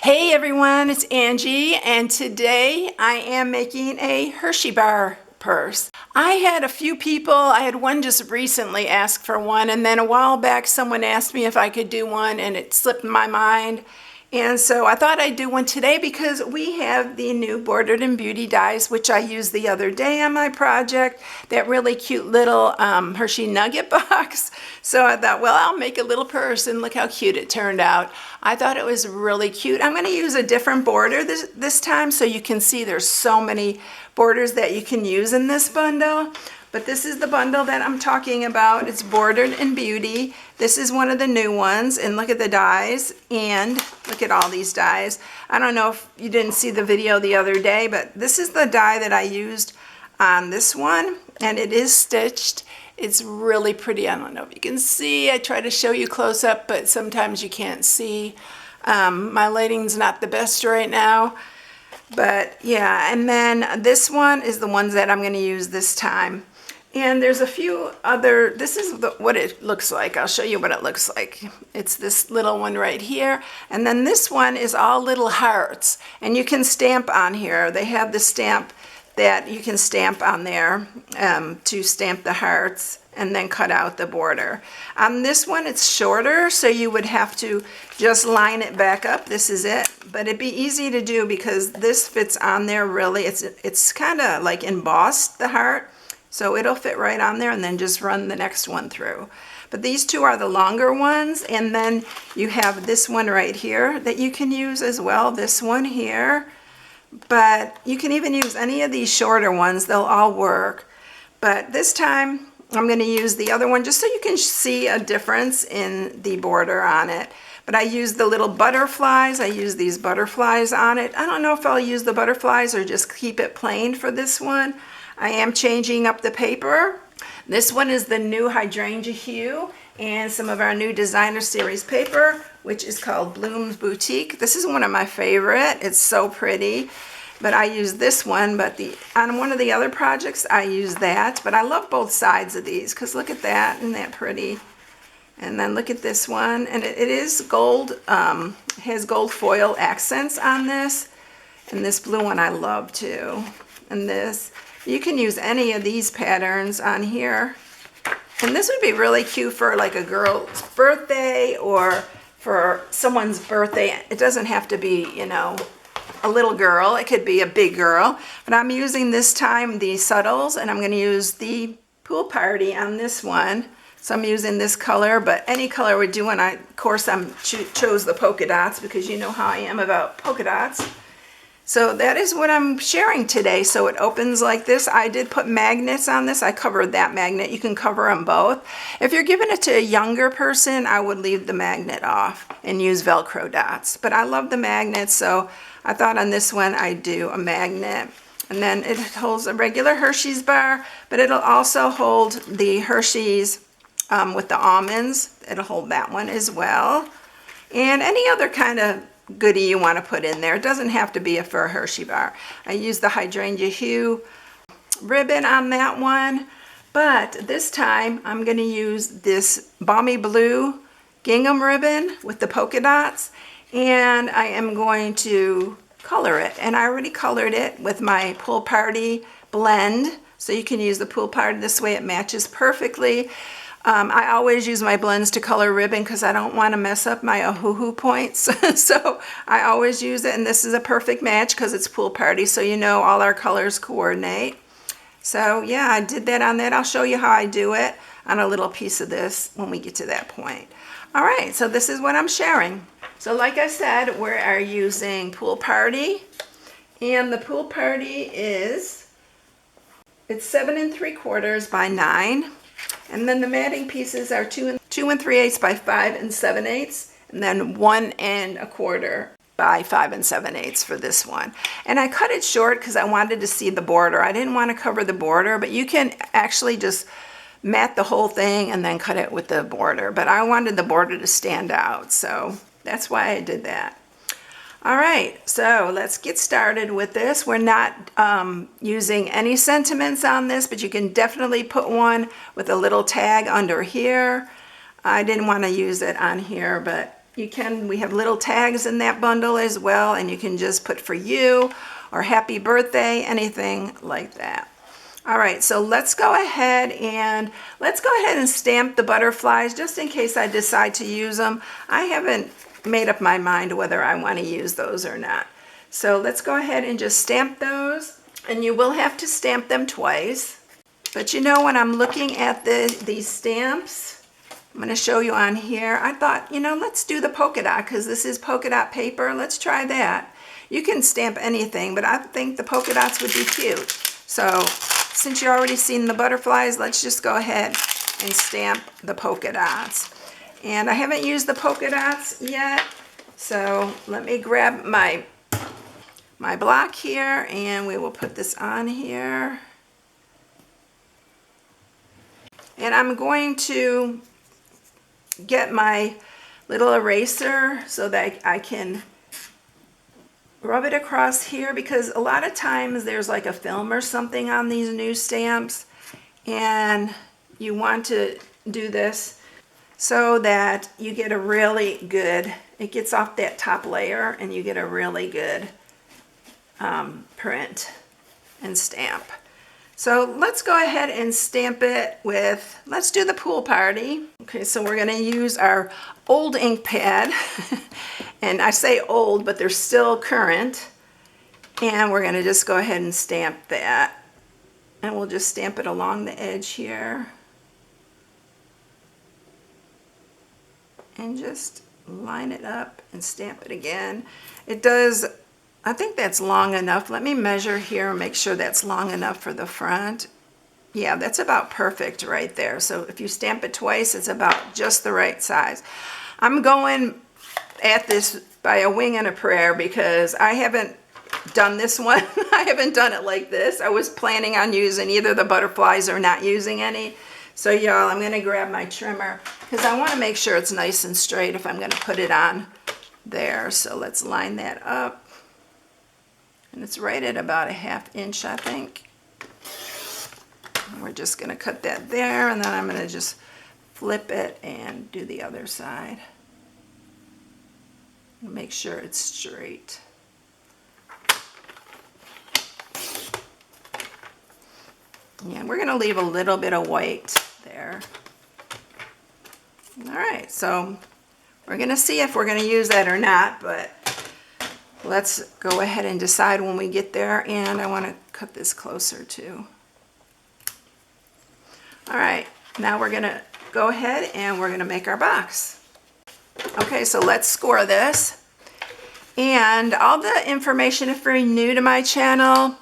Hey everyone, it's Angie, and today I am making a Hershey bar purse. I had a few people, I had one just recently ask for one, and then a while back someone asked me if I could do one, and it slipped my mind. And so I thought I'd do one today because we have the new Bordered and Beauty dies, which I used the other day on my project, that really cute little Hershey nugget box. So I thought, well, I'll make a little purse, and look how cute it turned out. I thought it was really cute. I'm going to use a different border this time so you can see there's so many borders that you can use in this bundle. But this is the bundle that I'm talking about. It's Bordered and Beauty. This is one of the new ones, and look at the dies, and look at all these dies. I don't know if you didn't see the video the other day, but this is the die that I used on this one, and it is stitched. It's really pretty. I don't know if you can see. I try to show you close up, but sometimes you can't see. My lighting's not the best right now. But yeah, and then this one is the ones that I'm going to use this time. And there's a few other, this is what it looks like. I'll show you what it looks like. It's this little one right here. And then this one is all little hearts. And you can stamp on here. They have the stamp that you can stamp on there to stamp the hearts and then cut out the border. On this one, it's shorter, so you would have to just line it back up. This is it. But it'd be easy to do because this fits on there really. It's kind of like embossed, the heart. So it'll fit right on there, and then just run the next one through. But these two are the longer ones, and then you have this one right here that you can use as well, this one here. But you can even use any of these shorter ones, they'll all work. But this time, I'm going to use the other one just so you can see a difference in the border on it. But I use the little butterflies. I use these butterflies on it. I don't know if I'll use the butterflies or just keep it plain for this one. I am changing up the paper. This one is the new hydrangea hue and some of our new designer series paper, which is called Bloom's Boutique. This is one of my favorite. It's so pretty. But I use this one, but on one of the other projects I use that. But I love both sides of these because look at that, isn't that pretty? And then look at this one, and it is gold, has gold foil accents on this. And this blue one I love too. And this, you can use any of these patterns on here. And this would be really cute for like a girl's birthday or for someone's birthday. It doesn't have to be, you know, a little girl. It could be a big girl. But I'm using this time the subtles, and I'm going to use the pool party on this one. So I'm using this color, but any color would do. And of course, I chose the polka dots because you know how I am about polka dots. So that is what I'm sharing today. So it opens like this. I did put magnets on this. I covered that magnet. You can cover them both. If you're giving it to a younger person, I would leave the magnet off and use Velcro dots. But I love the magnets, so I thought on this one I'd do a magnet. And then it holds a regular Hershey's bar, but it'll also hold the Hershey's with the almonds. It'll hold that one as well. And any other kind of goodie you want to put in there. It doesn't have to be a fur Hershey bar. I used the hydrangea hue ribbon on that one, but this time I'm going to use this balmy blue gingham ribbon with the polka dots, and I am going to color it. And I already colored it with my pool party blend, so you can use the pool party this way. It matches perfectly. I always use my blends to color ribbon because I don't want to mess up my Ohuhu points. So I always use it, and this is a perfect match because it's pool party, so you know all our colors coordinate. So yeah, I did that on that. I'll show you how I do it on a little piece of this when we get to that point. All right, so this is what I'm sharing. So like I said, we are using pool party, and the pool party it's 7 3/4 by 9. And then the matting pieces are 2 3/8 by 5 7/8, and then 1 1/4 by 5 7/8 for this one. And I cut it short because I wanted to see the border. I didn't want to cover the border, but you can actually just mat the whole thing and then cut it with the border. But I wanted the border to stand out, so that's why I did that. All right, so let's get started with this. We're not using any sentiments on this, but you can definitely put one with a little tag under here. I didn't want to use it on here, but we have little tags in that bundle as well, and you can just put for you or happy birthday, anything like that. All right, so let's go ahead and stamp the butterflies just in case I decide to use them. I haven't made up my mind whether I want to use those or not. So let's go ahead and just stamp those, and you will have to stamp them twice. But you know, when I'm looking at these stamps, I'm going to show you on here, I thought, you know, let's do the polka dot because this is polka dot paper. Let's try that. You can stamp anything, but I think the polka dots would be cute. So since you've already seen the butterflies, let's just go ahead and stamp the polka dots. And I haven't used the polka dots yet, so let me grab my block here, and we will put this on here. And I'm going to get my little eraser so that I can rub it across here, because a lot of times there's like a film or something on these new stamps, and you want to do this so that you get a really good, it gets off that top layer and you get a really good print and stamp. So let's go ahead and stamp it with, let's do the pool party. Okay, so we're gonna use our old ink pad. And I say old, but they're still current. And we're gonna just go ahead and stamp that. And we'll just stamp it along the edge here. And just line it up and stamp it again. It does, I think that's long enough. Let me measure here and make sure that's long enough for the front. Yeah, that's about perfect right there. So if you stamp it twice, it's about just the right size. I'm going at this by a wing and a prayer because I haven't done this one. I haven't done it like this. I was planning on using either the butterflies or not using any. So y'all, I'm gonna grab my trimmer because I want to make sure it's nice and straight if I'm gonna put it on there. So let's line that up. And it's right at about a 1/2 inch, I think. And we're just gonna cut that there, and then I'm gonna just flip it and do the other side. Make sure it's straight. Yeah, we're gonna leave a little bit of white there. All right, so we're gonna see if we're gonna use that or not, but let's go ahead and decide when we get there. And I wanna cut this closer too. All right, now we're gonna go ahead and we're gonna make our box. Okay, so let's score this. And all the information, if you're new to my channel,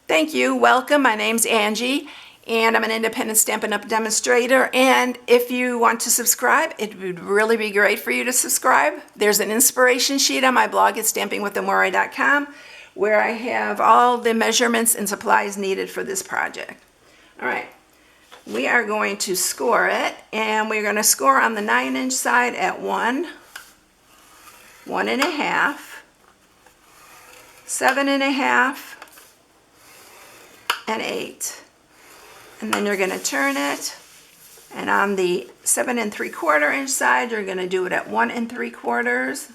thank you, welcome. My name's Angie, and I'm an independent Stampin' Up! Demonstrator. And if you want to subscribe, it would really be great for you to subscribe. There's an inspiration sheet on my blog at stampingwithamore.com where I have all the measurements and supplies needed for this project. All right. We are going to score it, and we're going to score on the 9-inch side at 1, 1.5, 7.5, and 8. And then you're going to turn it, and on the 7 3/4 inch side, you're going to do it at 1 3/4,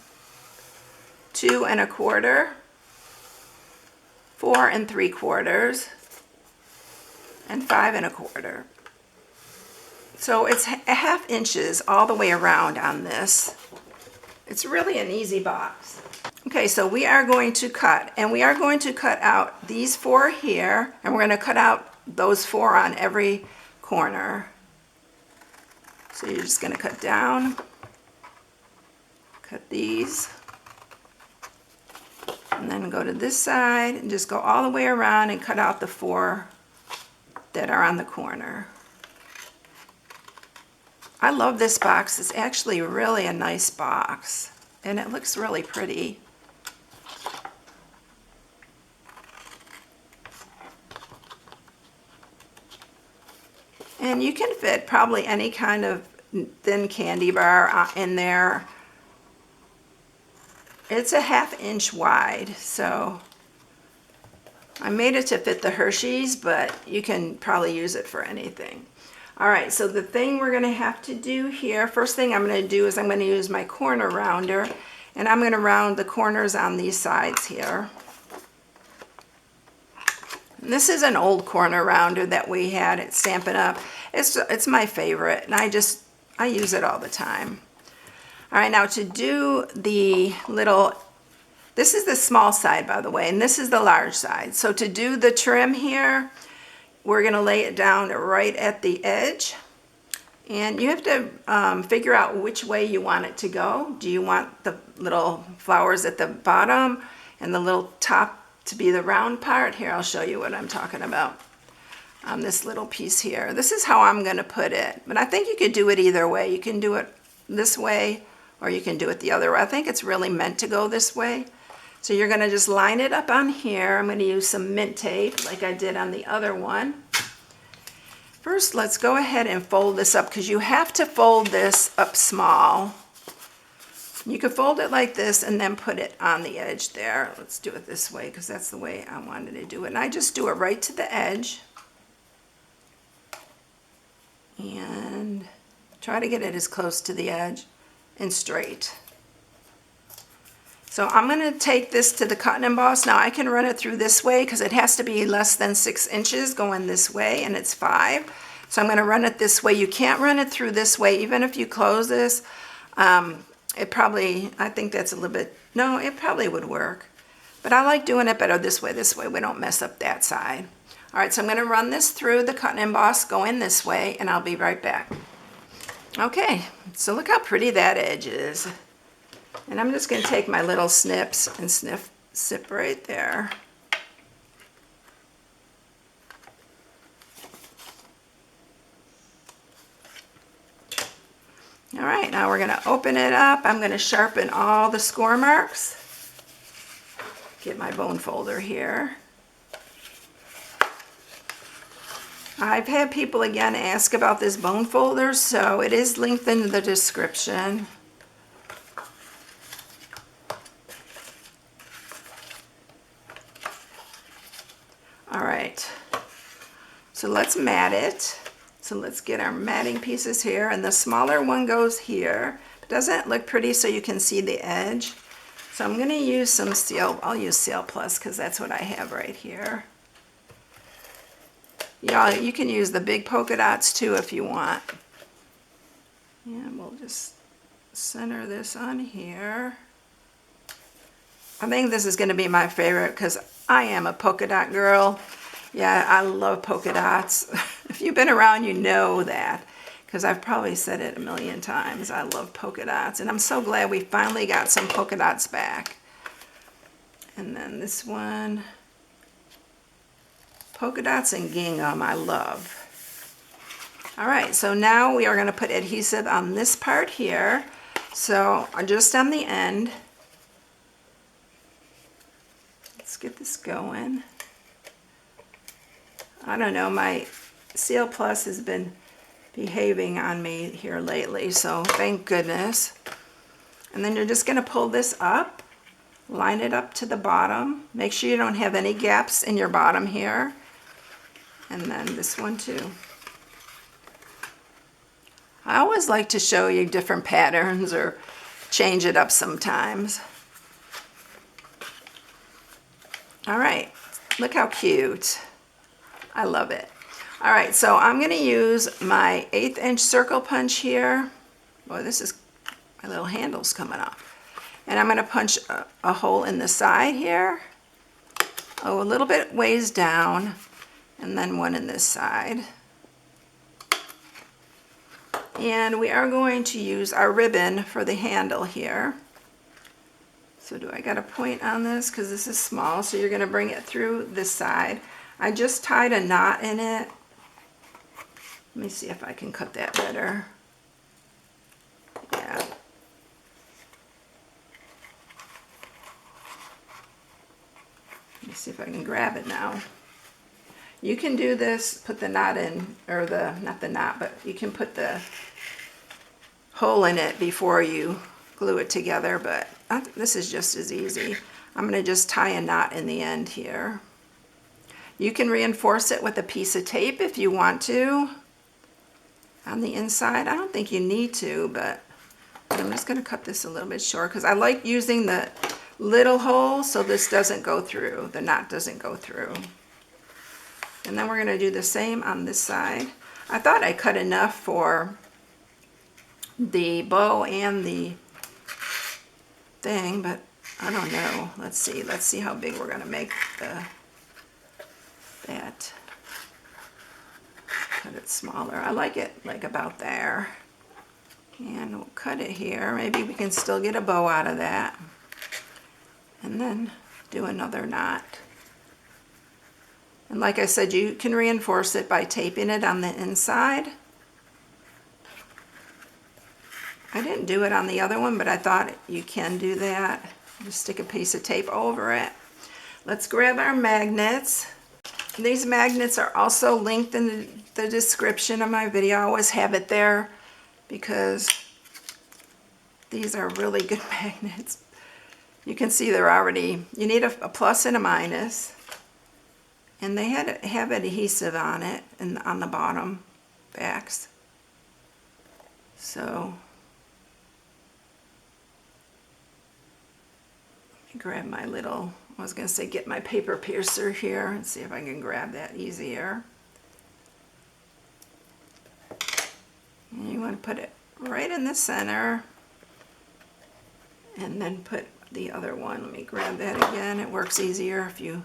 2 1/4, 4 3/4, and 5 1/4. So it's 1/2 inches all the way around on this. It's really an easy box. Okay, so we are going to cut, and we are going to cut out these 4 here, and we're going to cut out those 4 on every corner. So you're just going to cut down, cut these, and then go to this side and just go all the way around and cut out the 4 that are on the corner. I love this box. It's actually really a nice box, and it looks really pretty. And you can fit probably any kind of thin candy bar in there. It's a 1/2 inch wide, so I made it to fit the Hershey's, but you can probably use it for anything. All right, so the thing we're gonna have to do here, first thing I'm gonna do is I'm gonna use my corner rounder, and I'm gonna round the corners on these sides here. And this is an old corner rounder that we had at Stampin' Up. It's my favorite, and I use it all the time. All right, now to do the little, this is the small side, by the way, and this is the large side. So to do the trim here, we're gonna lay it down right at the edge. And you have to figure out which way you want it to go. Do you want the little flowers at the bottom and the little top to be the round part? Here, I'll show you what I'm talking about. This little piece here. This is how I'm gonna put it. But I think you could do it either way. You can do it this way or you can do it the other way. I think it's really meant to go this way. So you're gonna just line it up on here. I'm gonna use some mint tape like I did on the other one. First, let's go ahead and fold this up because you have to fold this up small. You could fold it like this and then put it on the edge there. Let's do it this way because that's the way I wanted to do it. And I just do it right to the edge. And try to get it as close to the edge and straight. So I'm going to take this to the cut and emboss. Now I can run it through this way because it has to be less than 6 inches going this way, and it's 5. So I'm going to run it this way. You can't run it through this way even if you close this. It probably, I think that's a little bit, no, it probably would work. But I like doing it better this way we don't mess up that side. All right, so I'm going to run this through the cut and emboss going this way, and I'll be right back. Okay, so look how pretty that edge is. And I'm just going to take my little snips and sip right there. All right, now we're going to open it up. I'm going to sharpen all the score marks. Get my bone folder here. I've had people again ask about this bone folder, so it is linked in the description. All right, so let's mat it. So let's get our matting pieces here, and the smaller one goes here. It doesn't look pretty so you can see the edge. So I'm gonna use some Seal, I'll use Seal Plus because that's what I have right here. Yeah, you can use the big polka dots too if you want. And we'll just center this on here. I think this is going to be my favorite because I am a polka dot girl. Yeah, I love polka dots. If you've been around, you know that because I've probably said it a million times. I love polka dots, and I'm so glad we finally got some polka dots back. And then this one, polka dots and gingham, I love. All right, so now we are going to put adhesive on this part here. So just on the end. Let's get this going. I don't know, my Seal Plus has been behaving on me here lately, so thank goodness. And then you're just going to pull this up, line it up to the bottom. Make sure you don't have any gaps in your bottom here. And then this one too. I always like to show you different patterns or change it up sometimes. All right, look how cute. I love it. All right, so I'm gonna use my 1/8 inch circle punch here. Boy, this is, my little handle's coming off. And I'm gonna punch a hole in the side here. Oh, a little bit ways down, and then one in this side. And we are going to use our ribbon for the handle here. So do I got a point on this? Because this is small, so you're going to bring it through this side. I just tied a knot in it. Let me see if I can cut that better. Yeah. Let me see if I can grab it now. You can do this, put the knot in, or not the knot, but you can put the hole in it before you glue it together, but this is just as easy. I'm going to just tie a knot in the end here. You can reinforce it with a piece of tape if you want to. on the inside. I don't think you need to, but I'm just going to cut this a little bit short because I like using the little hole so this doesn't go through, the knot doesn't go through. And then we're going to do the same on this side. I thought I cut enough for the bow and the thing, but I don't know. Let's see how big we're going to make that. Cut it smaller. I like it like about there. And we'll cut it here. Maybe we can still get a bow out of that. And then do another knot. And like I said, you can reinforce it by taping it on the inside. I didn't do it on the other one, but I thought you can do that. Just stick a piece of tape over it. Let's grab our magnets. These magnets are also linked in the description of my video. I always have it there because these are really good magnets. You can see they're already, you need a plus and a minus. And they have adhesive on it and on the bottom backs. So let me grab my little, I was going to say get my paper piercer here and see if I can grab that easier. And you want to put it right in the center and then put the other one. Let me grab that again. It works easier if you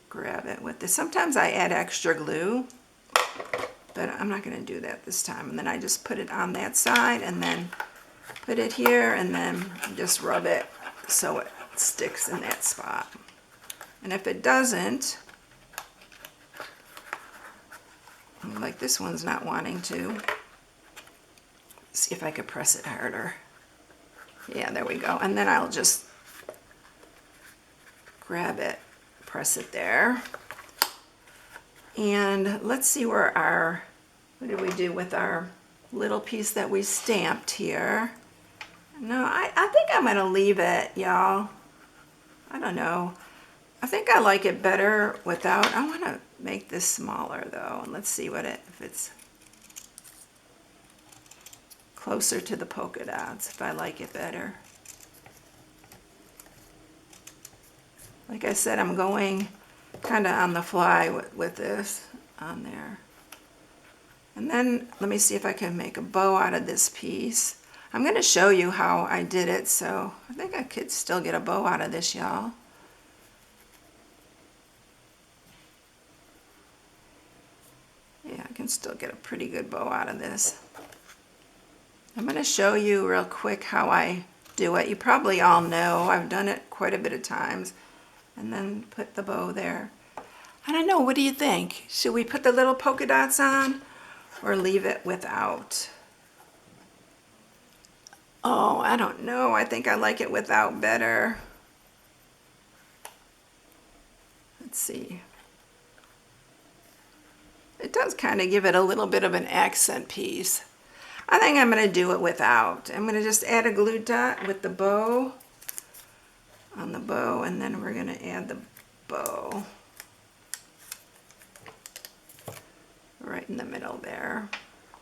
grab it with this. Sometimes I add extra glue, but I'm not going to do that this time. And then I just put it on that side and then put it here and then just rub it so it sticks in that spot. And if it doesn't, like this one's not wanting to, see if I could press it harder. Yeah, there we go. And then I'll just grab it, press it there. And let's see where our, what did we do with our little piece that we stamped here? No, I think I'm going to leave it, y'all. I don't know. I think I like it better without. I want to make this smaller though. And let's see what if it's closer to the polka dots, if I like it better. Like I said, I'm going kind of on the fly with this on there. And then let me see if I can make a bow out of this piece. I'm going to show you how I did it, so I think I could still get a bow out of this, y'all. Yeah, I can still get a pretty good bow out of this. I'm going to show you real quick how I do it. You probably all know. I've done it quite a bit of times. And then put the bow there. I don't know, what do you think? Should we put the little polka dots on or leave it without? Oh, I don't know. I think I like it without better. Let's see. It does kind of give it a little bit of an accent piece. I think I'm going to do it without. I'm going to just add a glue dot with the bow on the bow, and then we're going to add the bow right in the middle there.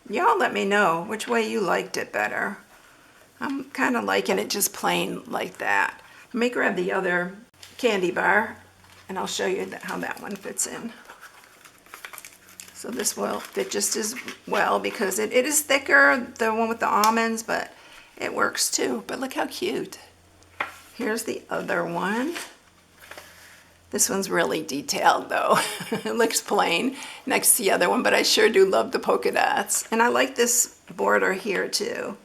Y'all let me know which way you liked it better. I'm kind of liking it just plain like that. Let me grab the other candy bar and I'll show you how that one fits in. So this will fit just as well because it is thicker, the one with the almonds, but it works too. But look how cute. Here's the other one. This one's really detailed though. It looks plain next to the other one, but I sure do love the polka dots. And I like this border here too.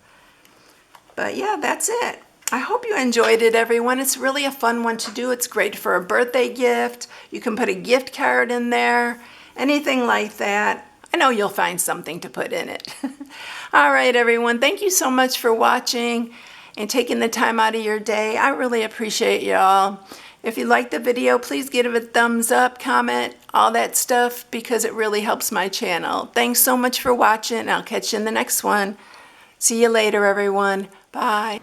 But yeah, that's it. I hope you enjoyed it, everyone. It's really a fun one to do. It's great for a birthday gift. You can put a gift card in there. Anything like that. I know you'll find something to put in it. All right, everyone. Thank you so much for watching and taking the time out of your day. I really appreciate y'all. If you liked the video, please give it a thumbs up, comment, all that stuff, because it really helps my channel. Thanks so much for watching. I'll catch you in the next one. See you later, everyone. Bye.